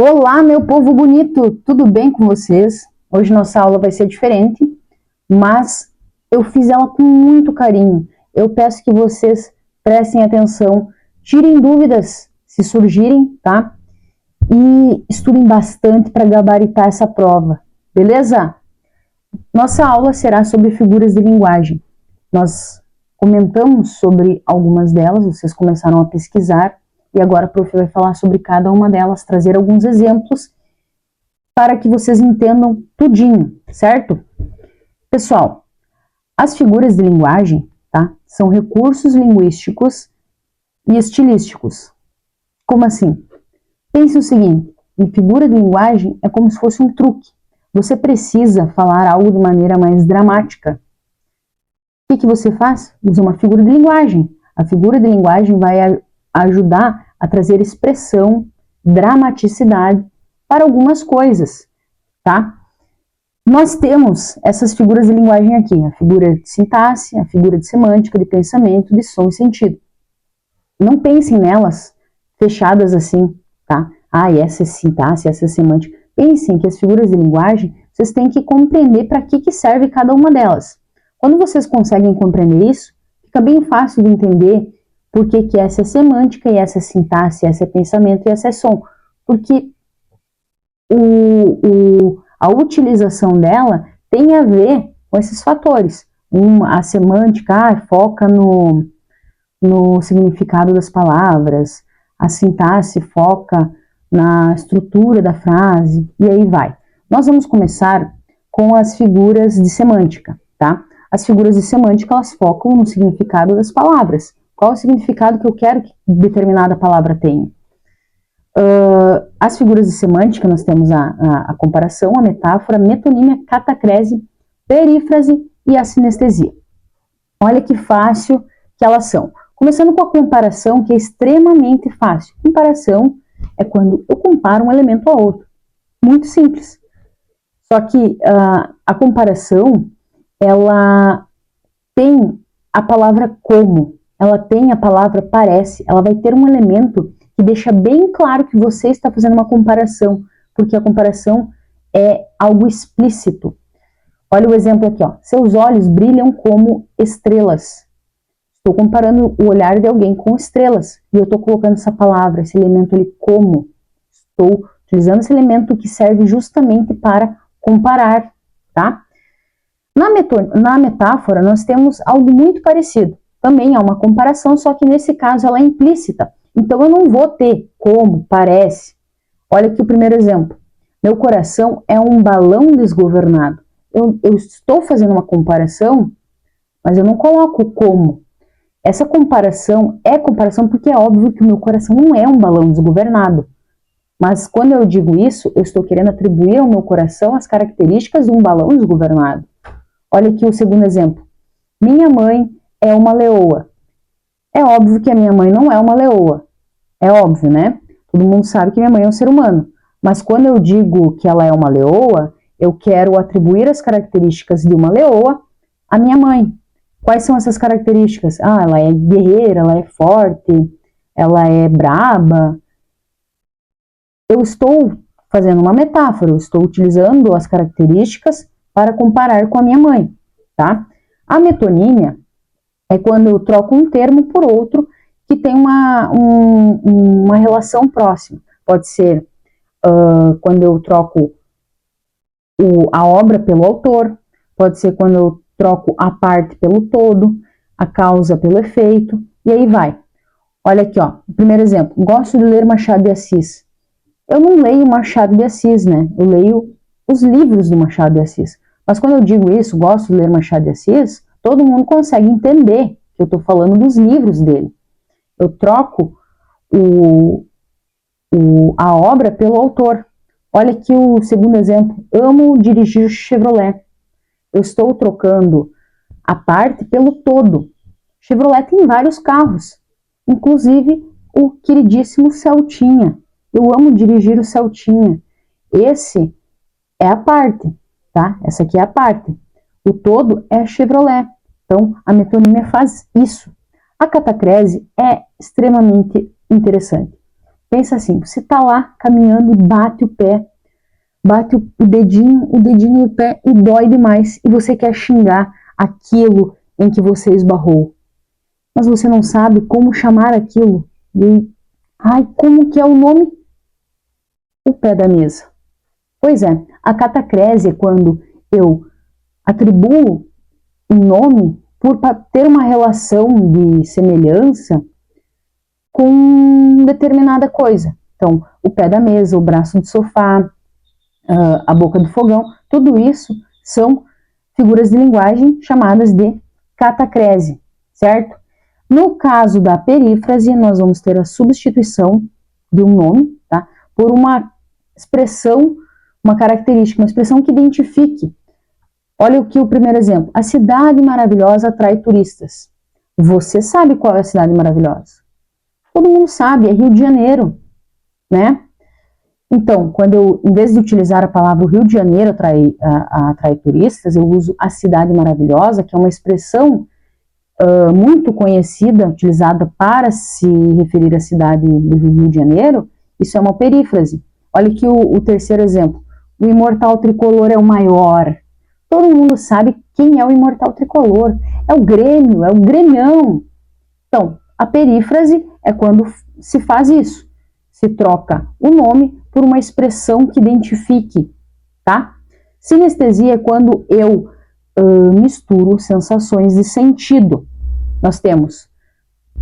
Olá, meu povo bonito, tudo bem com vocês? Hoje nossa aula vai ser diferente, mas eu fiz ela com muito carinho. Eu peço que vocês prestem atenção, tirem dúvidas se surgirem, tá? E estudem bastante para gabaritar essa prova, beleza? Nossa aula será sobre figuras de linguagem. Nós comentamos sobre algumas delas, vocês começaram a pesquisar, e agora a prof vai falar sobre cada uma delas, trazer alguns exemplos para que vocês entendam tudinho, certo? Pessoal, as figuras de linguagem, tá, são recursos linguísticos e estilísticos. Como assim? Pense o seguinte, em figura de linguagem é como se fosse um truque. Você precisa falar algo de maneira mais dramática. O que você faz? Usa uma figura de linguagem. A figura de linguagem vai ajudar a trazer expressão, dramaticidade para algumas coisas, tá? Nós temos essas figuras de linguagem aqui, a figura de sintaxe, a figura de semântica, de pensamento, de som e sentido. Não pensem nelas fechadas assim, tá? Essa é sintaxe, essa é semântica. Pensem que as figuras de linguagem, vocês têm que compreender para que serve cada uma delas. Quando vocês conseguem compreender isso, fica bem fácil de entender por que essa é semântica, e essa é sintaxe, essa é pensamento e essa é som. Porque a utilização dela tem a ver com esses fatores. A semântica foca no significado das palavras, a sintaxe foca na estrutura da frase, e aí vai. Nós vamos começar com as figuras de semântica, tá? As figuras de semântica, elas focam no significado das palavras. Qual é o significado que eu quero que determinada palavra tenha? As figuras de semântica, nós temos a comparação, a metáfora, a metonímia, catacrese, perífrase e a sinestesia. Olha que fácil que elas são. Começando com a comparação, que é extremamente fácil. Comparação é quando eu comparo um elemento a outro. Muito simples. Só que a comparação, ela tem a palavra como, ela tem a palavra parece, ela vai ter um elemento que deixa bem claro que você está fazendo uma comparação, porque a comparação é algo explícito. Olha o exemplo aqui, ó. Seus olhos brilham como estrelas. Estou comparando o olhar de alguém com estrelas, e eu estou colocando essa palavra, esse elemento ali, como. Estou utilizando esse elemento que serve justamente para comparar, tá? Na metáfora, nós temos algo muito parecido. Também há uma comparação, só que nesse caso ela é implícita. Então eu não vou ter como, parece. Olha aqui o primeiro exemplo. Meu coração é um balão desgovernado. Eu estou fazendo uma comparação, mas eu não coloco como. Essa comparação é comparação porque é óbvio que o meu coração não é um balão desgovernado. Mas quando eu digo isso, eu estou querendo atribuir ao meu coração as características de um balão desgovernado. Olha aqui o segundo exemplo. Minha mãe é uma leoa. É óbvio que a minha mãe não é uma leoa. É óbvio, né? Todo mundo sabe que minha mãe é um ser humano. Mas quando eu digo que ela é uma leoa, eu quero atribuir as características de uma leoa à minha mãe. Quais são essas características? Ela é guerreira, ela é forte, ela é braba. Eu estou fazendo uma metáfora, eu estou utilizando as características para comparar com a minha mãe, tá? A metonímia é quando eu troco um termo por outro que tem uma relação próxima. Pode ser quando eu troco a obra pelo autor, pode ser quando eu troco a parte pelo todo, a causa pelo efeito, e aí vai. Olha aqui, ó, o primeiro exemplo. Gosto de ler Machado de Assis. Eu não leio Machado de Assis, né? Eu leio os livros do Machado de Assis. Mas quando eu digo isso, gosto de ler Machado de Assis, todo mundo consegue entender que eu estou falando dos livros dele. Eu troco a obra pelo autor. Olha aqui o segundo exemplo. Amo dirigir Chevrolet. Eu estou trocando a parte pelo todo. Chevrolet tem vários carros, inclusive o queridíssimo Celtinha. Eu amo dirigir o Celtinha. Esse é a parte, tá? Essa aqui é a parte. O todo é a Chevrolet. Então, a metonímia faz isso. A catacrese é extremamente interessante. Pensa assim, você tá lá caminhando e bate o pé, bate o dedinho no pé e dói demais. E você quer xingar aquilo em que você esbarrou. Mas você não sabe como chamar aquilo. E, ai, como que é o nome? O pé da mesa. Pois é, a catacrese é quando eu atribuo um nome por ter uma relação de semelhança com determinada coisa. Então, o pé da mesa, o braço do sofá, a boca do fogão, tudo isso são figuras de linguagem chamadas de catacrese, certo? No caso da perífrase, nós vamos ter a substituição de um nome, tá, por uma expressão, uma característica, uma expressão que identifique. Olha aqui o primeiro exemplo. A cidade maravilhosa atrai turistas. Você sabe qual é a cidade maravilhosa? Todo mundo sabe, é Rio de Janeiro, né? Então, quando eu, em vez de utilizar a palavra Rio de Janeiro atrai turistas, eu uso a cidade maravilhosa, que é uma expressão muito conhecida, utilizada para se referir à cidade do Rio de Janeiro. Isso é uma perífrase. Olha aqui o terceiro exemplo. O imortal tricolor é o maior. Todo mundo sabe quem é o imortal tricolor. É o Grêmio, é o Grêmião. Então, a perífrase é quando se faz isso. Se troca o nome por uma expressão que identifique, tá? Sinestesia é quando eu misturo sensações de sentido. Nós temos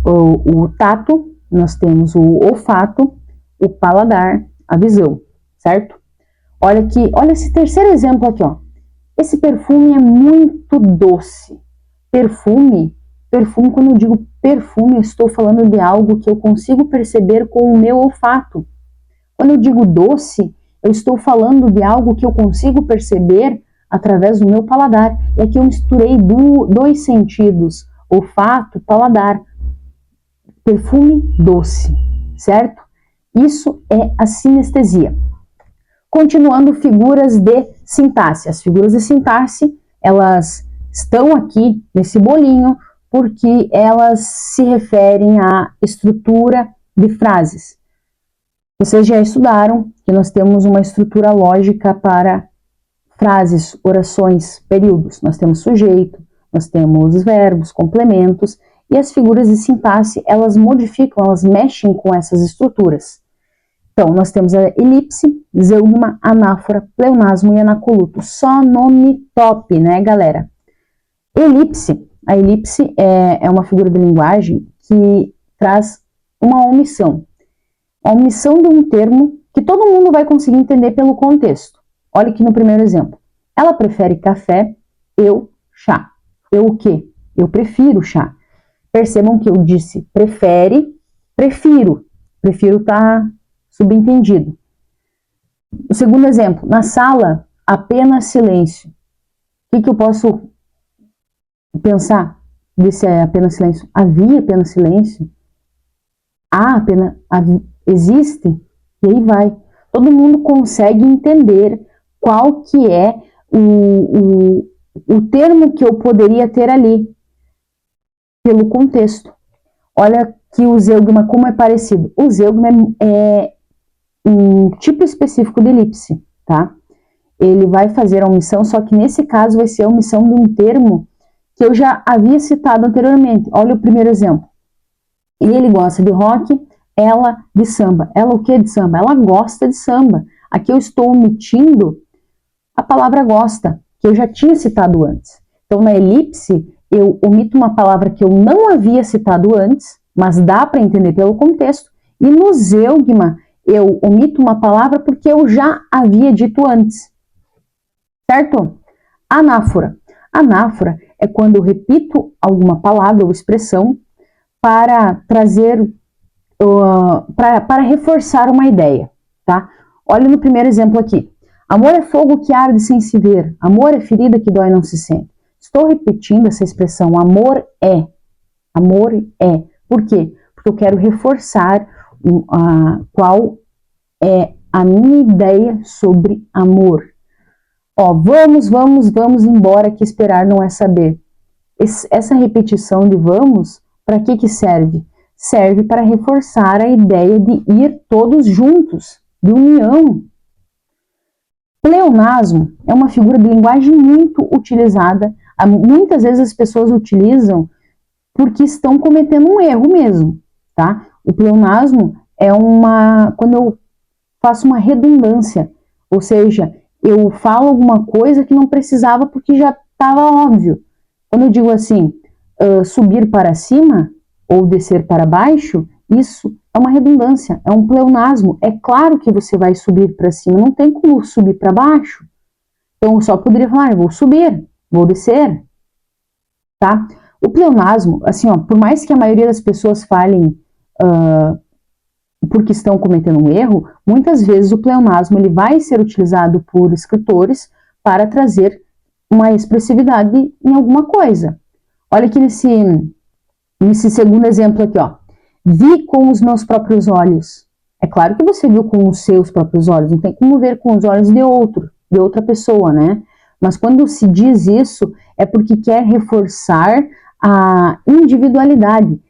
o tato, nós temos o olfato, o paladar, a visão, certo? Olha aqui, olha esse terceiro exemplo aqui, ó. Esse perfume é muito doce. Perfume, quando eu digo perfume, eu estou falando de algo que eu consigo perceber com o meu olfato. Quando eu digo doce, eu estou falando de algo que eu consigo perceber através do meu paladar. E aqui eu misturei dois sentidos, olfato, paladar. Perfume doce, certo? Isso é a sinestesia. Continuando, figuras de sintaxe. As figuras de sintaxe, elas estão aqui nesse bolinho porque elas se referem à estrutura de frases. Vocês já estudaram que nós temos uma estrutura lógica para frases, orações, períodos. Nós temos sujeito, nós temos verbos, complementos, e as figuras de sintaxe, elas modificam, elas mexem com essas estruturas. Então, nós temos a elipse, zeugma, anáfora, pleonasmo e anacoluto. Só nome top, né, galera? Elipse. A elipse é uma figura de linguagem que traz uma omissão. A omissão de um termo que todo mundo vai conseguir entender pelo contexto. Olha aqui no primeiro exemplo. Ela prefere café, eu chá. Eu o quê? Eu prefiro chá. Percebam que eu disse prefere, prefiro. Prefiro tá subentendido. O segundo exemplo, na sala, apenas silêncio. O que eu posso pensar desse apenas silêncio? Havia apenas silêncio? Existe? E aí vai. Todo mundo consegue entender qual que é o termo que eu poderia ter ali, pelo contexto. Olha que o zeugma, como é parecido. O zeugma é um tipo específico de elipse, tá? Ele vai fazer a omissão, só que nesse caso vai ser a omissão de um termo que eu já havia citado anteriormente. Olha o primeiro exemplo. Ele gosta de rock, ela de samba. Ela o que de samba? Ela gosta de samba. Aqui eu estou omitindo a palavra gosta, que eu já tinha citado antes. Então, na elipse, eu omito uma palavra que eu não havia citado antes, mas dá para entender pelo contexto. E no zeugma, eu omito uma palavra porque eu já havia dito antes. Certo? Anáfora. Anáfora é quando eu repito alguma palavra ou expressão para trazer, para reforçar uma ideia, tá? Olha no primeiro exemplo aqui. Amor é fogo que arde sem se ver. Amor é ferida que dói não se sente. Estou repetindo essa expressão, amor é. Amor é. Por quê? Porque eu quero reforçar qual é a minha ideia sobre amor. Ó, vamos embora, que esperar não é saber. Essa repetição de vamos, para que serve? serve para reforçar a ideia de ir todos juntos, de união. Pleonasmo é uma figura de linguagem muito utilizada. Muitas vezes as pessoas utilizam porque estão cometendo um erro mesmo, tá? O pleonasmo é quando eu faço uma redundância, ou seja, eu falo alguma coisa que não precisava porque já estava óbvio. Quando eu digo assim, subir para cima ou descer para baixo, isso é uma redundância, é um pleonasmo. É claro que você vai subir para cima, não tem como subir para baixo. Então eu só poderia falar, vou subir, vou descer, tá? O pleonasmo, assim, ó, por mais que a maioria das pessoas falem porque estão cometendo um erro, muitas vezes o pleonasmo ele vai ser utilizado por escritores para trazer uma expressividade em alguma coisa. Olha aqui nesse segundo exemplo aqui, ó. Vi com os meus próprios olhos. É claro que você viu com os seus próprios olhos, não tem como ver com os olhos de outra pessoa, né? Mas quando se diz isso, é porque quer reforçar a individualidade,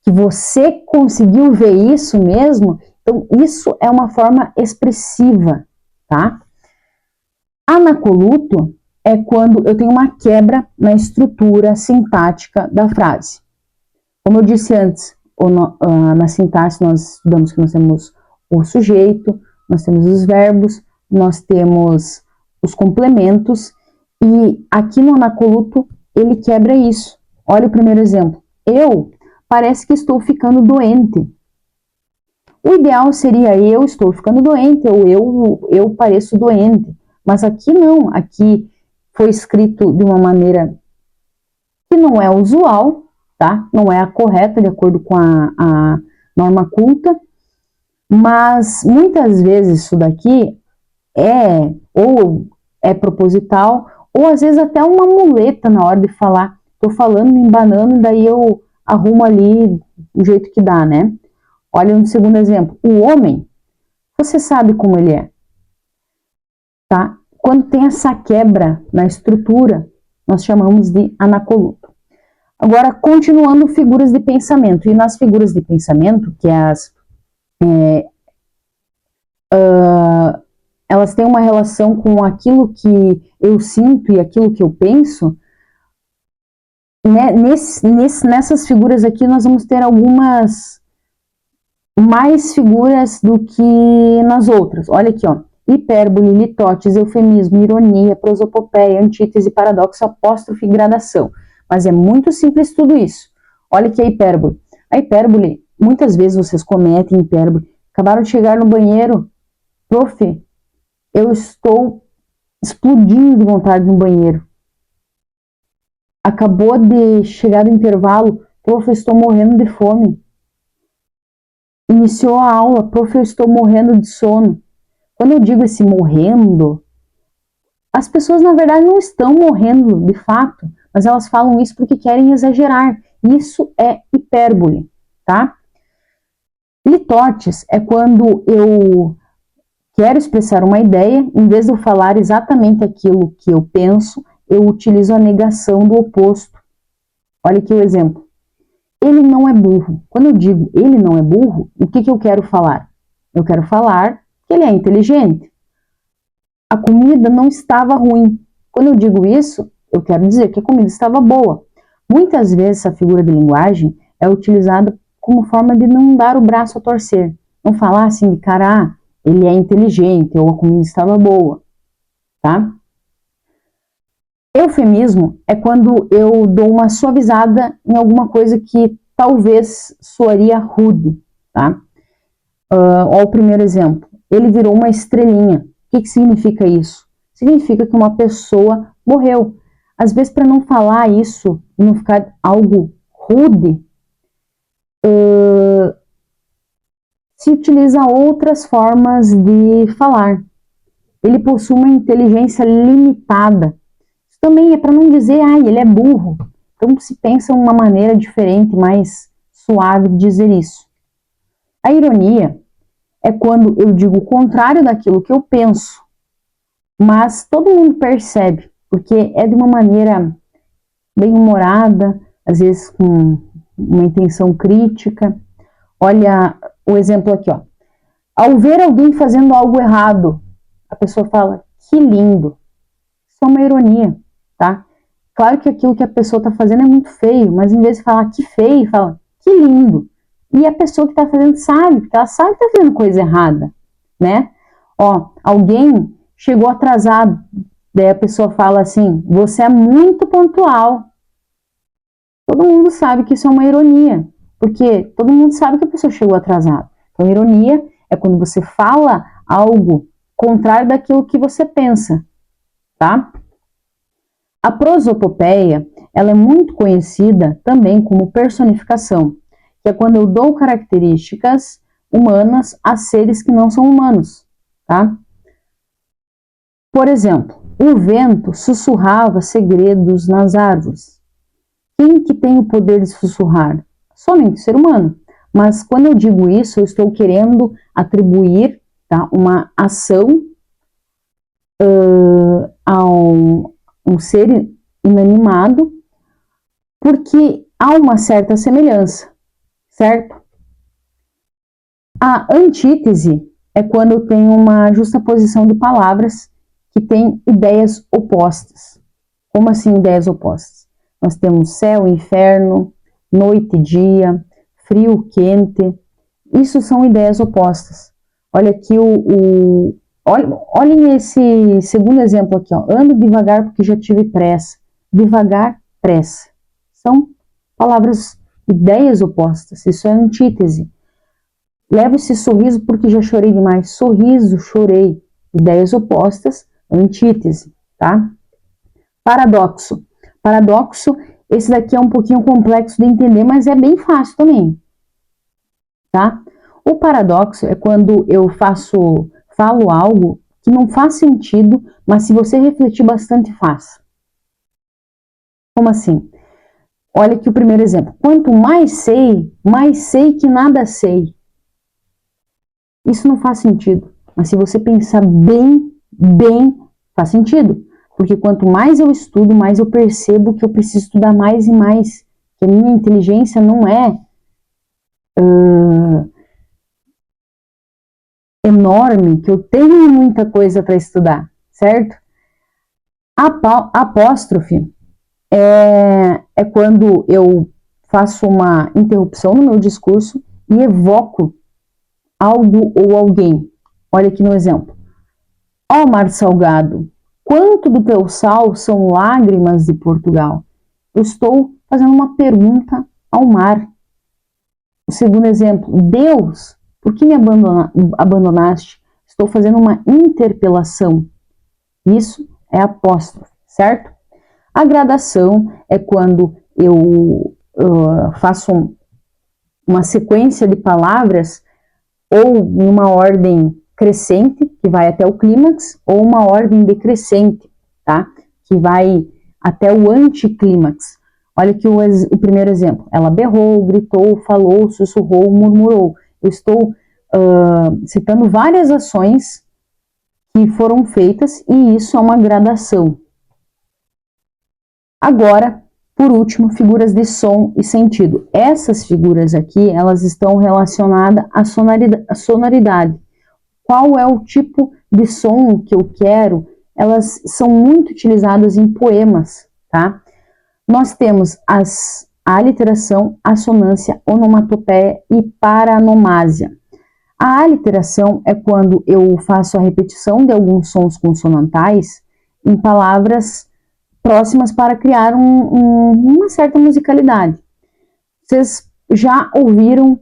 que você conseguiu ver isso mesmo. Então, isso é uma forma expressiva, tá? Anacoluto é quando eu tenho uma quebra na estrutura sintática da frase. Como eu disse antes, na sintaxe nós estudamos que nós temos o sujeito, nós temos os verbos, nós temos os complementos, e aqui no anacoluto ele quebra isso. Olha o primeiro exemplo. Parece que estou ficando doente. O ideal seria eu estou ficando doente ou eu pareço doente. Mas aqui não, aqui foi escrito de uma maneira que não é usual, tá? Não é a correta, de acordo com a norma culta, mas muitas vezes isso daqui é proposital, ou às vezes até uma muleta na hora de falar. Estou falando, me embanando, daí eu arrumo ali o jeito que dá, né? Olha no segundo exemplo. O homem, você sabe como ele é, tá? Quando tem essa quebra na estrutura, nós chamamos de anacoluto. Agora, continuando figuras de pensamento. E nas figuras de pensamento, que elas têm uma relação com aquilo que eu sinto e aquilo que eu penso, né? Nessas figuras aqui, nós vamos ter algumas mais figuras do que nas outras. Olha aqui, ó. Hipérbole, litótis, eufemismo, ironia, prosopopeia, antítese, paradoxo, apóstrofe e gradação. Mas é muito simples tudo isso. Olha aqui a hipérbole. A hipérbole, muitas vezes vocês cometem hipérbole. Acabaram de chegar no banheiro. Prof, eu estou explodindo de vontade no banheiro. Acabou de chegar do intervalo. Prof, eu estou morrendo de fome. Iniciou a aula. Prof, eu estou morrendo de sono. Quando eu digo esse morrendo, as pessoas na verdade não estão morrendo de fato, mas elas falam isso porque querem exagerar. Isso é hipérbole, tá? Litótis é quando eu quero expressar uma ideia, em vez de eu falar exatamente aquilo que eu penso, eu utilizo a negação do oposto. Olha aqui o exemplo. Ele não é burro. Quando eu digo ele não é burro, o que eu quero falar? Eu quero falar que ele é inteligente. A comida não estava ruim. Quando eu digo isso, eu quero dizer que a comida estava boa. Muitas vezes essa figura de linguagem é utilizada como forma de não dar o braço a torcer. Não falar assim de cara, ele é inteligente ou a comida estava boa, tá? Eufemismo é quando eu dou uma suavizada em alguma coisa que talvez soaria rude, tá? Olha o primeiro exemplo. Ele virou uma estrelinha. O que significa isso? Significa que uma pessoa morreu. Às vezes, para não falar isso, não ficar algo rude, se utiliza outras formas de falar. Ele possui uma inteligência limitada. Isso também é para não dizer, ele é burro. Então, se pensa uma maneira diferente, mais suave de dizer isso. A ironia é quando eu digo o contrário daquilo que eu penso, mas todo mundo percebe, porque é de uma maneira bem humorada, às vezes com uma intenção crítica. Olha o exemplo aqui, ó. Ao ver alguém fazendo algo errado, a pessoa fala, que lindo. Isso é uma ironia, tá? Claro que aquilo que a pessoa está fazendo é muito feio, mas em vez de falar que feio, fala, que lindo. E a pessoa que está fazendo sabe, porque ela sabe que está fazendo coisa errada, né? Ó, alguém chegou atrasado, daí a pessoa fala assim, você é muito pontual. Todo mundo sabe que isso é uma ironia, porque todo mundo sabe que a pessoa chegou atrasada. Então, ironia é quando você fala algo contrário daquilo que você pensa, tá? A prosopopeia, ela é muito conhecida também como personificação, que é quando eu dou características humanas a seres que não são humanos, tá? Por exemplo, o vento sussurrava segredos nas árvores. Quem que tem o poder de sussurrar? Somente o ser humano. Mas quando eu digo isso, eu estou querendo atribuir, tá, uma ação a um ser inanimado, porque há uma certa semelhança, certo? A antítese é quando eu tenho uma justaposição de palavras que têm ideias opostas. Como assim ideias opostas? Nós temos céu, inferno, noite e dia, frio, quente. Isso são ideias opostas. Olha aqui olhem esse segundo exemplo aqui, ó. Ando devagar porque já tive pressa. Devagar, pressa. São palavras, ideias opostas. Isso é antítese. Levo esse sorriso porque já chorei demais. Sorriso, chorei. Ideias opostas, antítese, tá? Paradoxo. Paradoxo, esse daqui é um pouquinho complexo de entender, mas é bem fácil também, tá? O paradoxo é quando eu falo algo que não faz sentido, mas se você refletir bastante, faz. Como assim? Olha aqui o primeiro exemplo. Quanto mais sei que nada sei. Isso não faz sentido, mas se você pensar bem, faz sentido. Porque quanto mais eu estudo, mais eu percebo que eu preciso estudar mais e mais. Que a minha inteligência não é enorme, que eu tenho muita coisa para estudar, certo? Apóstrofe é quando eu faço uma interrupção no meu discurso e evoco algo ou alguém. Olha aqui no exemplo. Ó mar salgado, quanto do teu sal são lágrimas de Portugal? Eu estou fazendo uma pergunta ao mar. O segundo exemplo, Deus, por que me abandonaste? Estou fazendo uma interpelação. Isso é apóstrofe, certo? A gradação é quando eu faço uma sequência de palavras ou em uma ordem crescente, que vai até o clímax, ou uma ordem decrescente, tá? Que vai até o anticlímax. Olha aqui o primeiro exemplo. Ela berrou, gritou, falou, sussurrou, murmurou. Eu estou citando várias ações que foram feitas e isso é uma gradação. Agora, por último, figuras de som e sentido. Essas figuras aqui, elas estão relacionadas à sonoridade. Qual é o tipo de som que eu quero? Elas são muito utilizadas em poemas, tá? Nós temos a aliteração, assonância, onomatopeia e paranomásia. A aliteração é quando eu faço a repetição de alguns sons consonantais em palavras próximas para criar uma certa musicalidade. Vocês já ouviram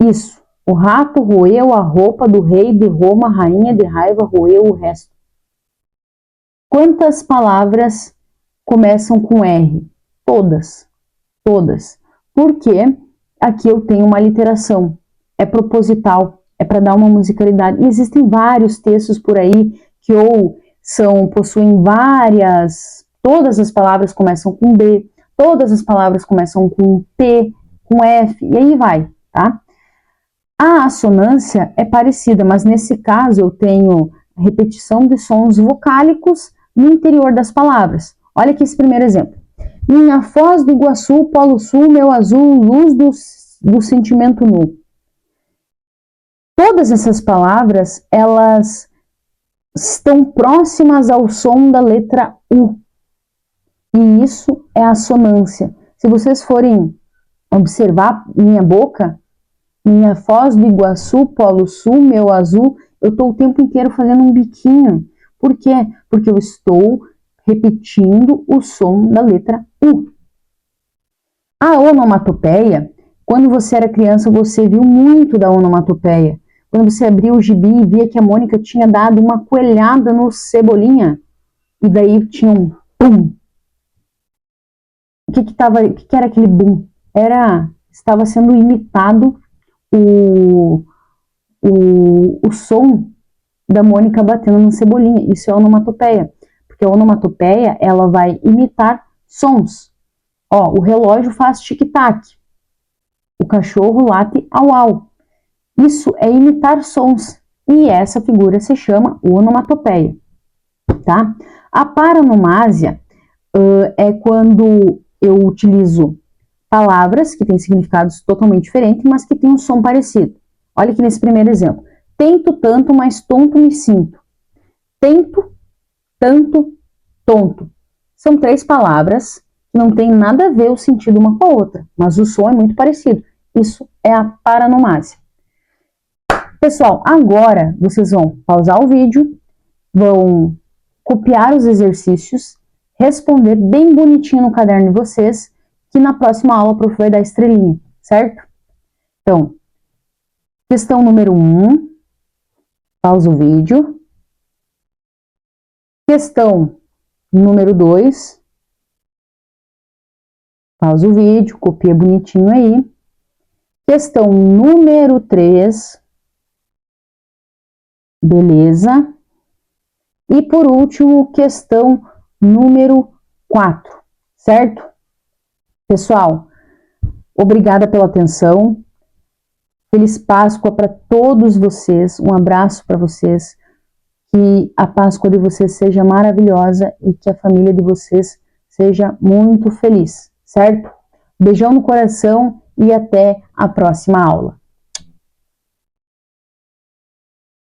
isso? O rato roeu a roupa do rei de Roma, a rainha de raiva roeu o resto. Quantas palavras começam com R? Todas. Todas. Porque aqui eu tenho uma literação. É proposital. É para dar uma musicalidade. E existem vários textos por aí que ou possuem várias... Todas as palavras começam com B. Todas as palavras começam com T, com F. E aí vai, tá? A assonância é parecida, mas nesse caso eu tenho repetição de sons vocálicos no interior das palavras. Olha aqui esse primeiro exemplo. Minha Foz do Iguaçu, Polo Sul, meu azul, luz do sentimento nu. Todas essas palavras, elas estão próximas ao som da letra U. E isso é a assonância. Se vocês forem observar minha boca, minha Foz do Iguaçu, Polo Sul, meu azul, eu estou o tempo inteiro fazendo um biquinho. Por quê? Porque eu estou repetindo o som da letra U. A onomatopeia, quando você era criança, você viu muito da onomatopeia. Quando você abriu o gibi e via que a Mônica tinha dado uma coelhada no Cebolinha, e daí tinha um pum. O que era aquele bum? Estava sendo imitado o som da Mônica batendo no Cebolinha. Isso é onomatopeia, porque a onomatopeia, ela vai imitar sons. Ó, o relógio faz tic-tac, o cachorro late au-au. Isso é imitar sons, e essa figura se chama onomatopeia, tá? A paronomásia é quando eu utilizo palavras que têm significados totalmente diferentes, mas que têm um som parecido. Olha aqui nesse primeiro exemplo. Tento tanto, mas tonto me sinto. Tento, tanto, tonto. São 3 palavras que não têm nada a ver o sentido uma com a outra, mas o som é muito parecido. Isso é a paronomásia. Pessoal, agora vocês vão pausar o vídeo, vão copiar os exercícios, responder bem bonitinho no caderno de vocês, que na próxima aula o prof vai dar estrelinha, certo? Então, questão número 1, pausa o vídeo. Questão número 2, pausa o vídeo, copia bonitinho aí. Questão número 3, beleza? E por último, questão número 4, certo? Pessoal, obrigada pela atenção. Feliz Páscoa para todos vocês. Um abraço para vocês. Que a Páscoa de vocês seja maravilhosa e que a família de vocês seja muito feliz, certo? Beijão no coração e até a próxima aula.